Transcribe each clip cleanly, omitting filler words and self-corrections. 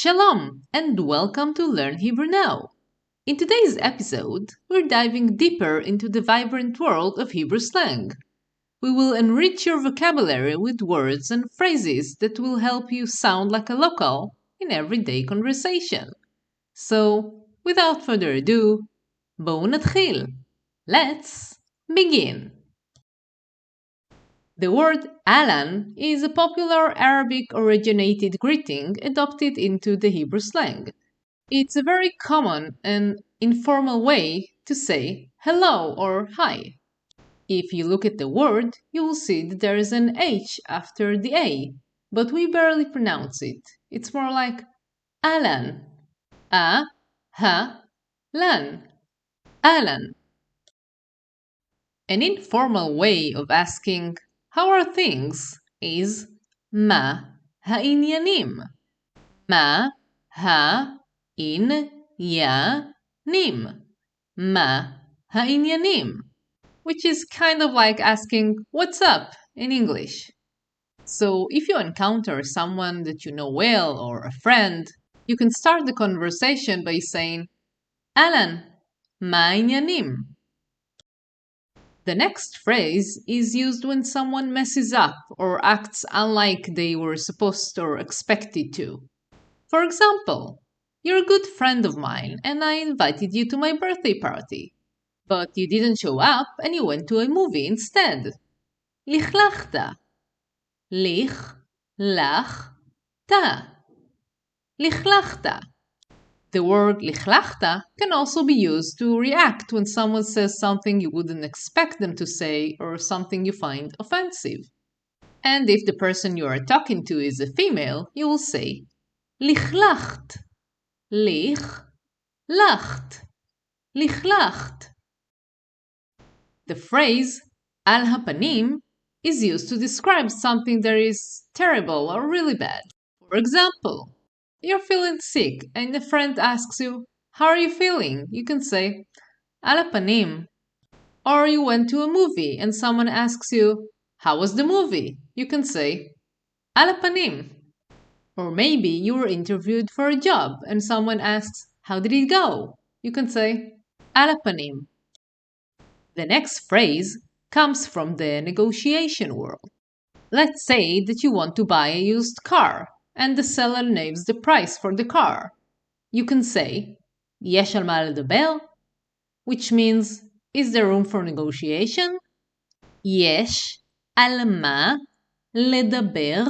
Shalom and welcome to Learn Hebrew Now. In today's episode, we're diving deeper into the vibrant world of Hebrew slang. We will enrich your vocabulary with words and phrases that will help you sound like a local in everyday conversation. So, without further ado, בואו נתחיל. Let's begin. The word Alan is a popular Arabic-originated greeting adopted into the Hebrew slang. It's a very common and informal way to say hello or hi. If you look at the word, you will see that there is an H after the A, but we barely pronounce it. It's more like Alan. Lan. Alan. An informal way of asking how are things is מה העניינים? מה העניינים? מה העניינים? Which is kind of like asking what's up in English. So if you encounter someone that you know well or a friend, you can start the conversation by saying אהלן, מה העניינים? The next phrase is used when someone messes up or acts unlike they were supposed or expected to. For example, you're a good friend of mine and I invited you to my birthday party, but you didn't show up and you went to a movie instead. לכלכת. לכלכת. The word לכלכת can also be used to react when someone says something you wouldn't expect them to say or something you find offensive. And if the person you are talking to is a female, you will say לכלכת. לכלכת. The phrase על הפנים is used to describe something that is terrible or really bad. For example, you're feeling sick and a friend asks you, how are you feeling? You can say, על הפנים. Or you went to a movie and someone asks you, how was the movie? You can say, על הפנים. Or maybe you were interviewed for a job and someone asks, how did it go? You can say, על הפנים. The next phrase comes from the negotiation world. Let's say that you want to buy a used car and the seller names the price for the car. You can say, יש על מה לדבר? Which means, is there room for negotiation? יש על מה לדבר?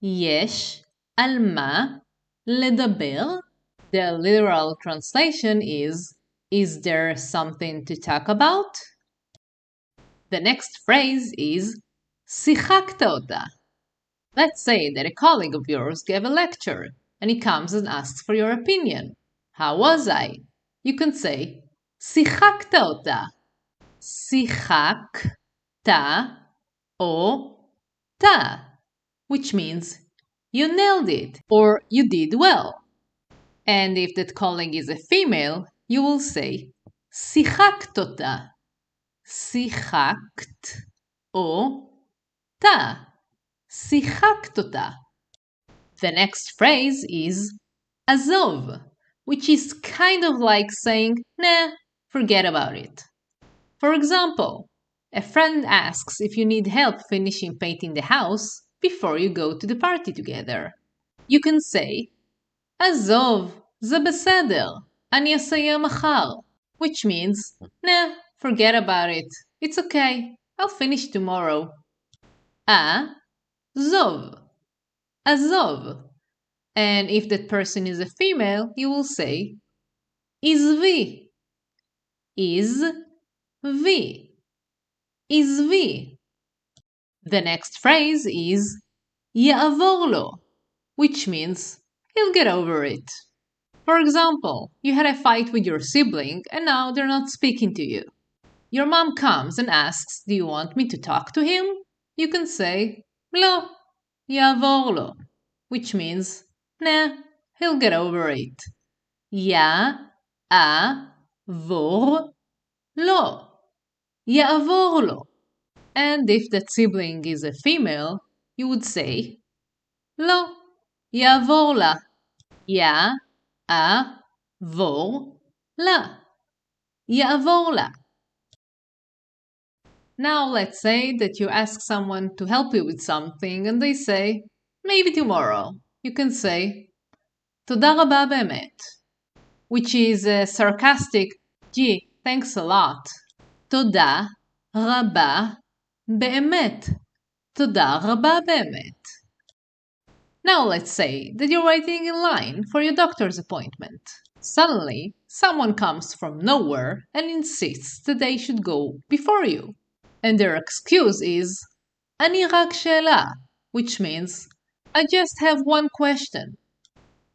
יש על מה לדבר? The literal translation is there something to talk about? The next phrase is שיחקת אותה. Let's say that a colleague of yours gave a lecture and he comes and asks for your opinion. How was I? You can say שיחקת אותה. שיחקת אותה, which means you nailed it or you did well. And if that colleague is a female, you will say שיחקת אותה. שיחקת אותה. שיחקת אותה. The next phrase is עזוב, which is kind of like saying, nah, forget about it. For example, a friend asks if you need help finishing painting the house before you go to the party together. You can say, עזוב, זה בסדר, אני אסיים מחר, which means, nah, forget about it, it's okay, I'll finish tomorrow. עזוב. And if that person is a female, you will say עזבי. עזבי. The next phrase is יעבור לו, which means he'll get over it. For example, you had a fight with your sibling and now they're not speaking to you. Your mom comes and asks, do you want me to talk to him? You can say לא. יעבור לו, which means, nah, he'll get over it. יעבור לו. יעבור לו. And if that sibling is a female, you would say, לא, יעבור לה. יעבור לה. יעבור לה. Now let's say that you ask someone to help you with something and they say, maybe tomorrow. You can say, תודה רבה באמת, which is a sarcastic, gee, thanks a lot. תודה רבה באמת. תודה רבה באמת. Now let's say that you're waiting in line for your doctor's appointment. Suddenly, someone comes from nowhere and insists that they should go before you. And their excuse is, אני רק שאלה, which means, I just have one question.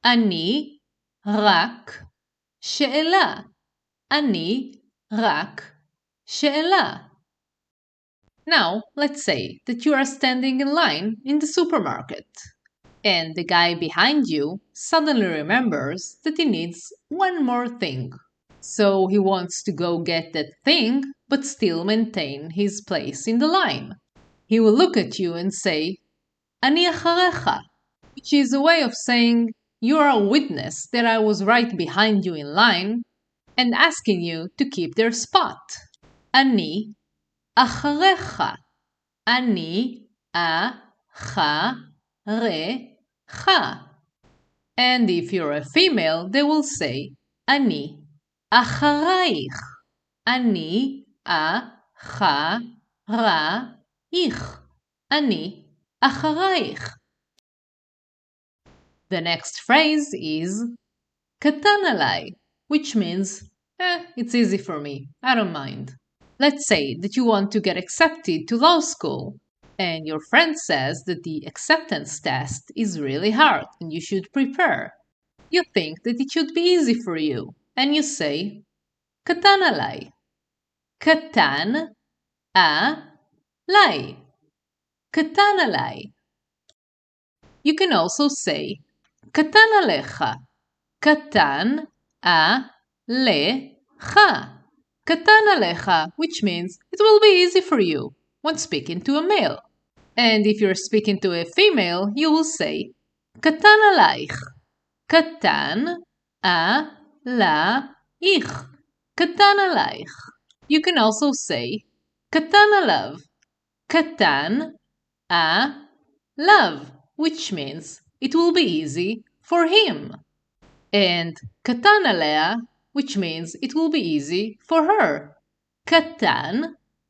אני רק שאלה. אני רק שאלה. Now, let's say that you are standing in line in the supermarket. And the guy behind you suddenly remembers that he needs one more thing. So he wants to go get that thing, but still maintain his place in the line. He will look at you and say, אני אחריך, which is a way of saying, you are a witness that I was right behind you in line, and asking you to keep their spot. אני אחריך. אני אחריך. And if you're a female, they will say, אני אחרייך. אני אחרייך. אני אחרייך. The next phrase is קטן עליי, which means, it's easy for me, I don't mind. Let's say that you want to get accepted to law school, and your friend says that the acceptance test is really hard and you should prepare. You think that it should be easy for you, and you say, קטן עליי. קטן עליי. קטן עליי. You can also say, קטן עליך. קטן עליך. קטן עליך, which means it will be easy for you when speaking to a male. And if you're speaking to a female, you will say, קטן עלייך. קטן עלייך. קטן עלייך. You can also say, קטן עליו. קטן עליו, which means it will be easy for him. And קטן עליה, which means it will be easy for her. קטן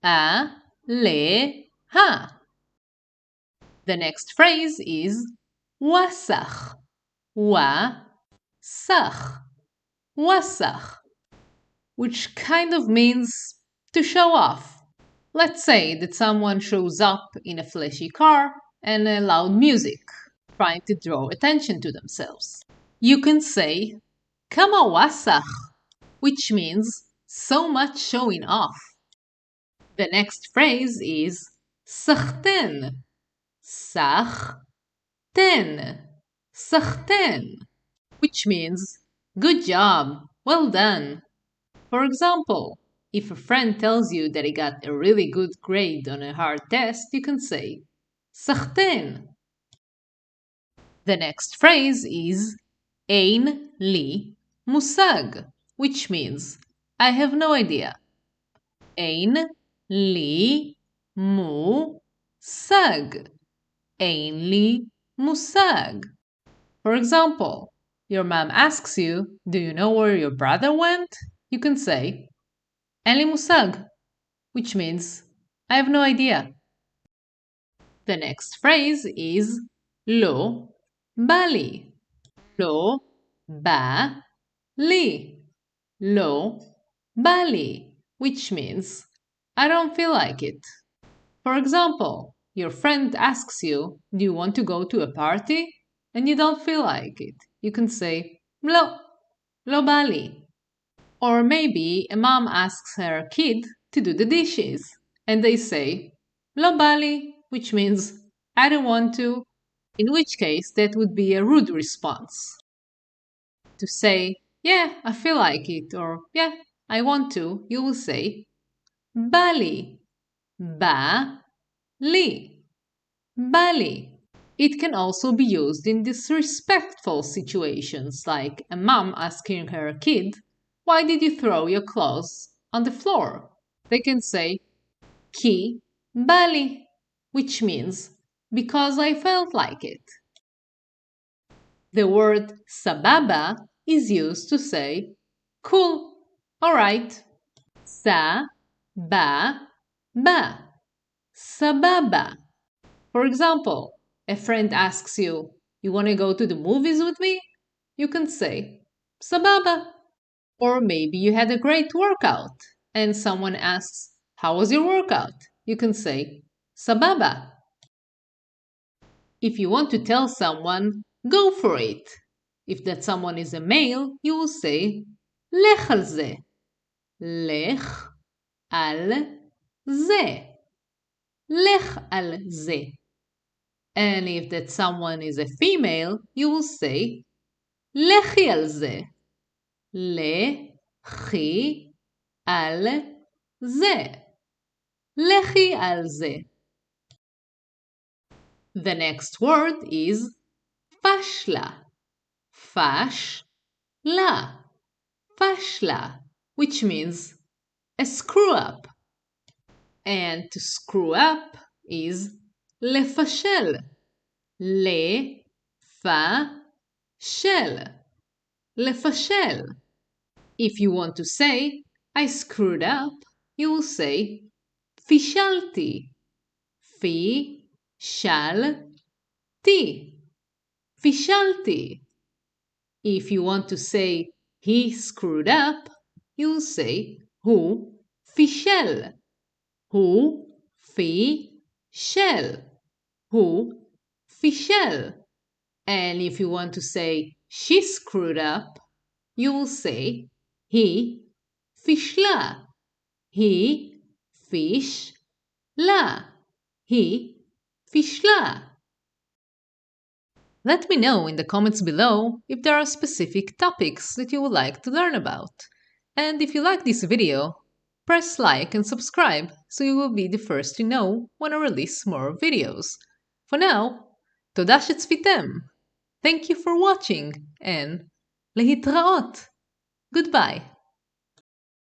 עליה. The next phrase is وسخ. وسخ. وسخ, which kind of means to show off. Let's say that someone shows up in a flashy car and loud music, trying to draw attention to themselves. You can say كما وسخ, which means so much showing off. The next phrase is סחתן. סחתן. סחתן, which means good job, well done. For example, if a friend tells you that he got a really good grade on a hard test, you can say סחתן. The next phrase is אין לי מושג, which means I have no idea. אין לי מושג. אין לי מושג. For example, your mom asks you, do you know where your brother went? You can say, אין לי מושג, which means I have no idea. The next phrase is לא בא לי. לא בא לי. לא בא לי, which means I don't feel like it. For example, your friend asks you, do you want to go to a party? And you don't feel like it. You can say, לא בא לי. Or maybe a mom asks her kid to do the dishes, and they say, לא בא לי, which means I don't want to, in which case that would be a rude response. To say, yeah, I feel like it, or yeah, I want to, you will say, בא לי. בא לי. בא לי. It can also be used in disrespectful situations, like a mom asking her kid, "Why did you throw your clothes on the floor?" They can say, "Ki bali," which means, "because I felt like it." The word sababa is used to say, "Cool, alright." Sa, ba, ba. Sababa. For example, a friend asks you, "You want to go to the movies with me?" You can say, "Sababa." Or maybe you had a great workout and someone asks, "How was your workout?" You can say, "Sababa." If you want to tell someone, "Go for it." If that someone is a male, you will say, "Lech al ze." Lech al ze. Lech al ze. And if that someone is a female, you will say, "Lechi al ze." Lechi al ze. Lechi al ze. The next word is fashla. Fashla. Fashla, which means a screw up. And to screw up is lefashel. Le-fa-shel. Lefashel. If you want to say, "I screwed up," you will say, "Fishalti." Fi-shal-ti. Fishalti. If you want to say, "He screwed up," you will say, "Hu fishel." Hu fi-shel. Hu fishel. And if you want to say, "She screwed up," you will say, "He fishla." He fish-la. He fishla. Let me know in the comments below if there are specific topics that you would like to learn about. And if you like this video, press like and subscribe so you will be the first to know when I release more videos. For now, תודה שצפיתם. Thank you for watching and להתראות. Goodbye.